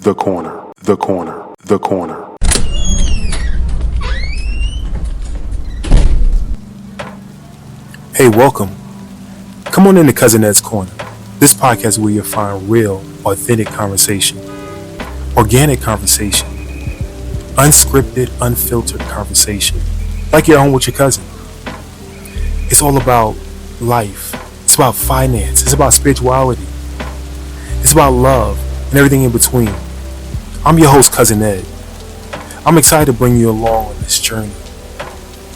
The corner, the corner, the corner. Hey, welcome. Come on into Cousin Ed's Corner. This podcast is where you'll find real, authentic conversation, organic conversation, unscripted, unfiltered conversation, like you're home with your cousin. It's all about life. It's about finance. It's about spirituality. It's about love and everything in between. I'm your host, Cousin Ed. I'm excited to bring you along on this journey.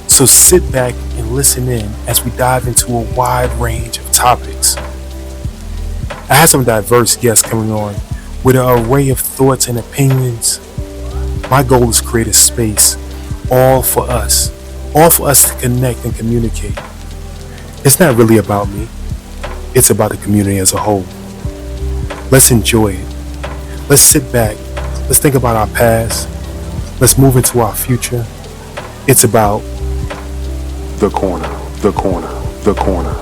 So sit back and listen in as we dive into a wide range of topics. I have some diverse guests coming on with an array of thoughts and opinions. My goal is to create a space all for us to connect and communicate. It's not really about me. It's about the community as a whole. Let's enjoy it. Let's sit back. Let's think about our past. Let's move into our future. It's about the corner, the corner, the corner.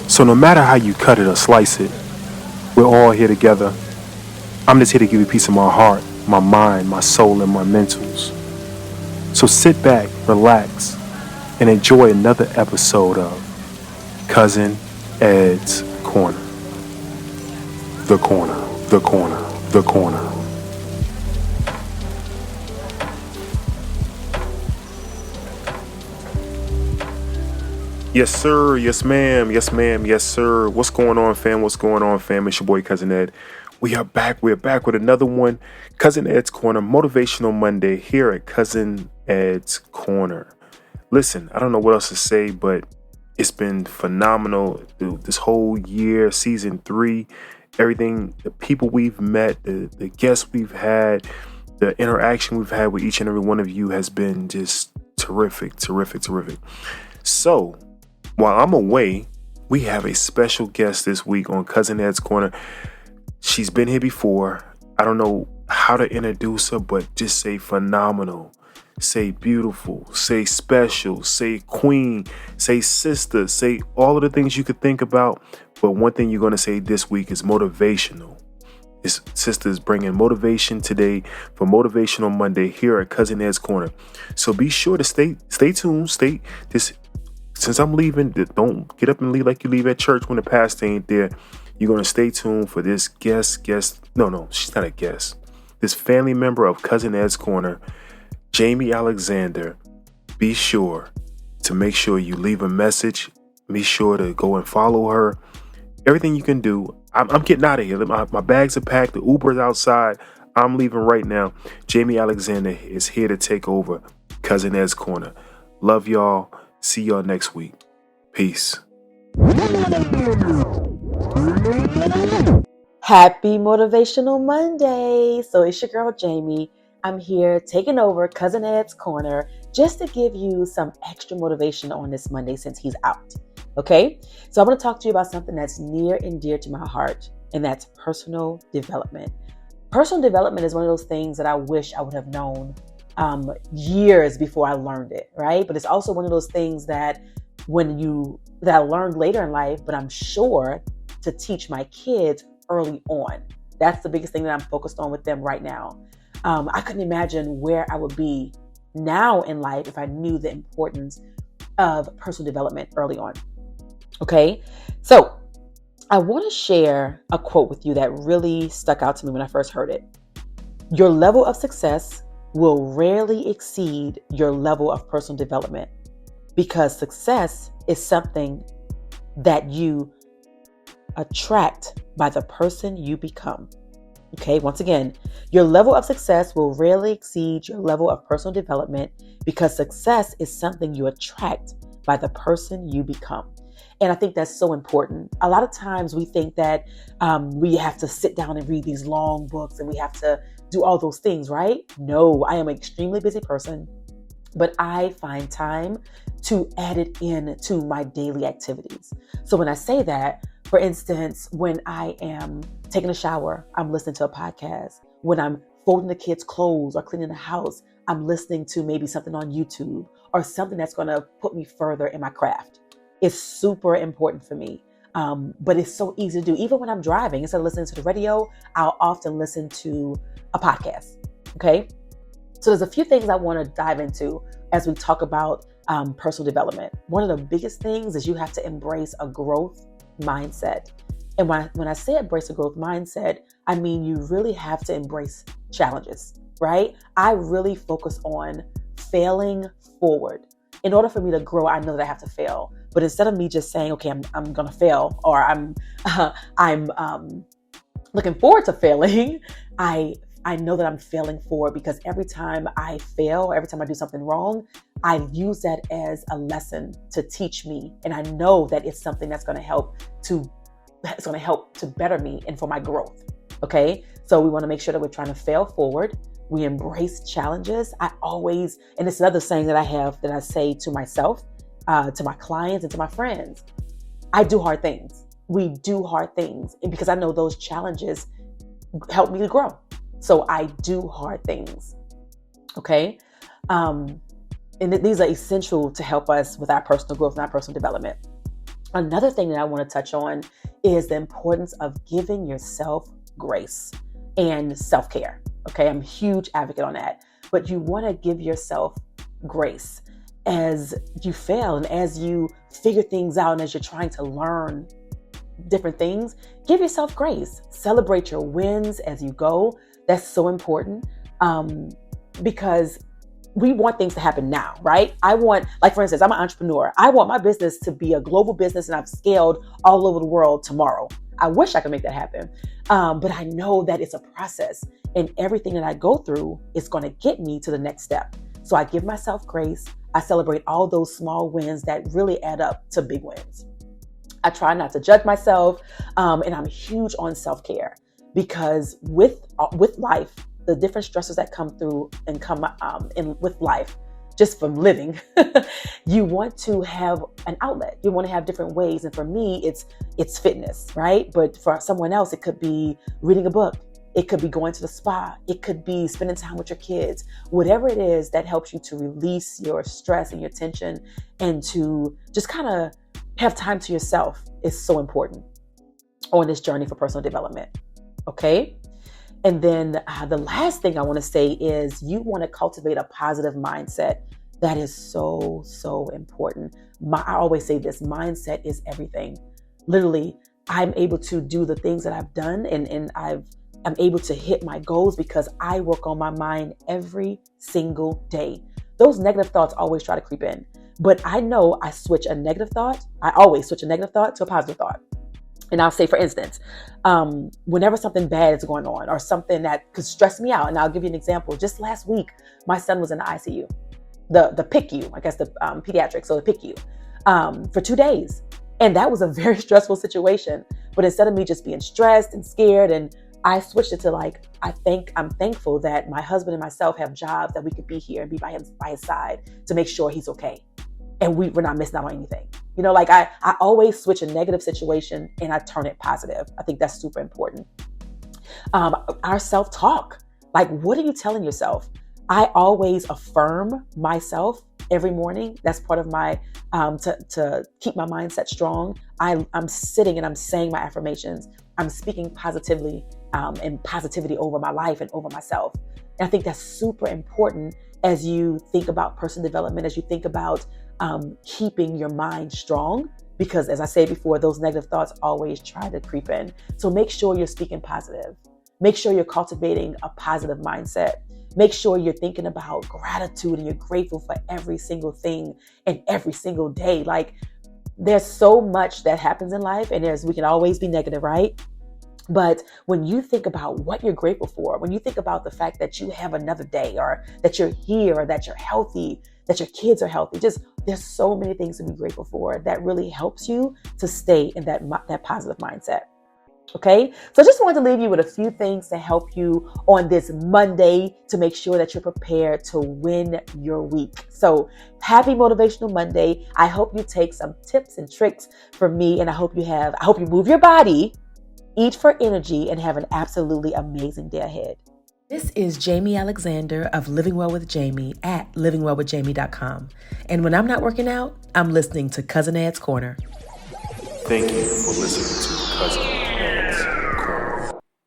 So no matter how you cut it or slice it, we're all here together. I'm just here to give you a piece of my heart, my mind, my soul, and my mentals. So sit back, relax, and enjoy another episode of Cousin Ed's Corner. The corner, the corner, the corner. Yes, sir. Yes, ma'am. Yes, ma'am. Yes, sir. What's going on, fam? What's going on, fam? It's your boy, Cousin Ed. We are back. We're back with another one. Cousin Ed's Corner, Motivational Monday here at Cousin Ed's Corner. Listen, I don't know what else to say, but it's been phenomenal this whole year, season 3. Everything, the people we've met, the guests we've had, the interaction we've had with each and every one of you has been just terrific, terrific, terrific. So, while I'm away, we have a special guest this week on Cousin Ed's Corner. She's been here before. I don't know how to introduce her, but just say phenomenal, say beautiful, say special, say queen, say sister, say all of the things you could think about. But one thing you're going to say this week is motivational. This sister is bringing motivation today for Motivational Monday here at Cousin Ed's Corner. So be sure to stay tuned. Since I'm leaving, don't get up and leave like you leave at church when the pastor ain't there. You're going to stay tuned for this guest. No, she's not a guest. This family member of Cousin Ed's Corner, Jamie Alexander. Be sure to make sure you leave a message. Be sure to go and follow her. Everything you can do. I'm getting out of here. My bags are packed. The Uber's outside. I'm leaving right now. Jamie Alexander is here to take over Cousin Ed's Corner. Love y'all. See y'all next week. Peace. Happy Motivational Monday. So it's your girl, Jamie. I'm here taking over Cousin Ed's Corner just to give you some extra motivation on this Monday since he's out. Okay? So I'm going to talk to you about something that's near and dear to my heart, and that's personal development. Personal development is one of those things that I wish I would have known years before I learned it, right? But it's also one of those things that I learned later in life, but I'm sure to teach my kids early on. That's the biggest thing that I'm focused on with them right now. I couldn't imagine where I would be now in life if I knew the importance of personal development early on. Okay, so I want to share a quote with you that really stuck out to me when I first heard it. Your level of success will rarely exceed your level of personal development, because success is something that you attract by the person you become. Okay, once again, your level of success will rarely exceed your level of personal development, because success is something you attract by the person you become. And I think that's so important. A lot of times we think that we have to sit down and read these long books and we have to do all those things, right? No, I am an extremely busy person, but I find time to add it in to my daily activities. So when I say that, for instance, when I am taking a shower, I'm listening to a podcast. When I'm folding the kids' clothes or cleaning the house, I'm listening to maybe something on YouTube or something that's going to put me further in my craft. It's super important for me. But it's so easy to do. Even when I'm driving, instead of listening to the radio, I'll often listen to a podcast. Okay. So there's a few things I want to dive into as we talk about personal development. One of the biggest things is you have to embrace a growth mindset. And when I say embrace a growth mindset, I mean you really have to embrace challenges, right? I really focus on failing forward. In order for me to grow, I know that I have to fail. But instead of me just saying, okay, I'm gonna fail, or I'm looking forward to failing, I know that I'm failing forward, because every time I fail, every time I do something wrong, I use that as a lesson to teach me. And I know that it's something that's going to help to better me and for my growth. Okay. So we want to make sure that we're trying to fail forward. We embrace challenges. And it's another saying that I have that I say to myself, to my clients, and to my friends. I do hard things. We do hard things. And because I know those challenges help me to grow. So I do hard things. Okay. And these are essential to help us with our personal growth and our personal development. Another thing that I want to touch on is the importance of giving yourself grace and self-care. Okay. I'm a huge advocate on that, but you want to give yourself grace as you fail and as you figure things out and as you're trying to learn different things. Give yourself grace. Celebrate your wins as you go. That's so important, because we want things to happen now, right? Like for instance, I'm an entrepreneur. I want my business to be a global business, and I've scaled all over the world tomorrow. I wish I could make that happen. But I know that it's a process, and everything that I go through is going to get me to the next step. So I give myself grace. I celebrate all those small wins that really add up to big wins. I try not to judge myself, and I'm huge on self-care. Because with life, the different stresses that come through and come with life, just from living, you want to have an outlet. You want to have different ways. And for me, it's fitness, right? But for someone else, it could be reading a book. It could be going to the spa. It could be spending time with your kids. Whatever it is that helps you to release your stress and your tension and to just kind of have time to yourself is so important on this journey for personal development. Okay. And then the last thing I want to say is you want to cultivate a positive mindset. That is so, so important. I always say this: mindset is everything. Literally, I'm able to do the things that I've done and I'm able to hit my goals because I work on my mind every single day. Those negative thoughts always try to creep in, but I know I always switch a negative thought to a positive thought. And I'll say, for instance, whenever something bad is going on or something that could stress me out, and I'll give you an example. Just last week, my son was in the ICU, the PICU, I guess the pediatrics, so the PICU, for 2 days. And that was a very stressful situation. But instead of me just being stressed and scared, and I switched it to I'm thankful that my husband and myself have jobs that we could be here and be by his side to make sure he's okay. And we're not missing out on anything. I always switch a negative situation and I turn it positive. I think that's super important. Our self-talk, what are you telling yourself? I always affirm myself every morning. That's part of my, to keep my mindset strong. I'm sitting and I'm saying my affirmations. I'm speaking positively and positivity over my life and over myself. And I think that's super important as you think about personal development, as you think about keeping your mind strong, because as I said before, those negative thoughts always try to creep in. So make sure you're speaking positive. Make sure you're cultivating a positive mindset. Make sure you're thinking about gratitude and you're grateful for every single thing and every single day. There's so much that happens in life, and we can always be negative, right? But when you think about what you're grateful for, when you think about the fact that you have another day, or that you're here, or that you're healthy, that your kids are healthy, there's so many things to be grateful for that really helps you to stay in that positive mindset. Okay, so I just wanted to leave you with a few things to help you on this Monday to make sure that you're prepared to win your week. So happy Motivational Monday. I hope you take some tips and tricks from me, and I hope you move your body, eat for energy, and have an absolutely amazing day ahead. This is Jamie Alexander of Living Well with Jamie at livingwellwithjamie.com. And when I'm not working out, I'm listening to Cousin Ed's Corner. Thank you for listening to Cousin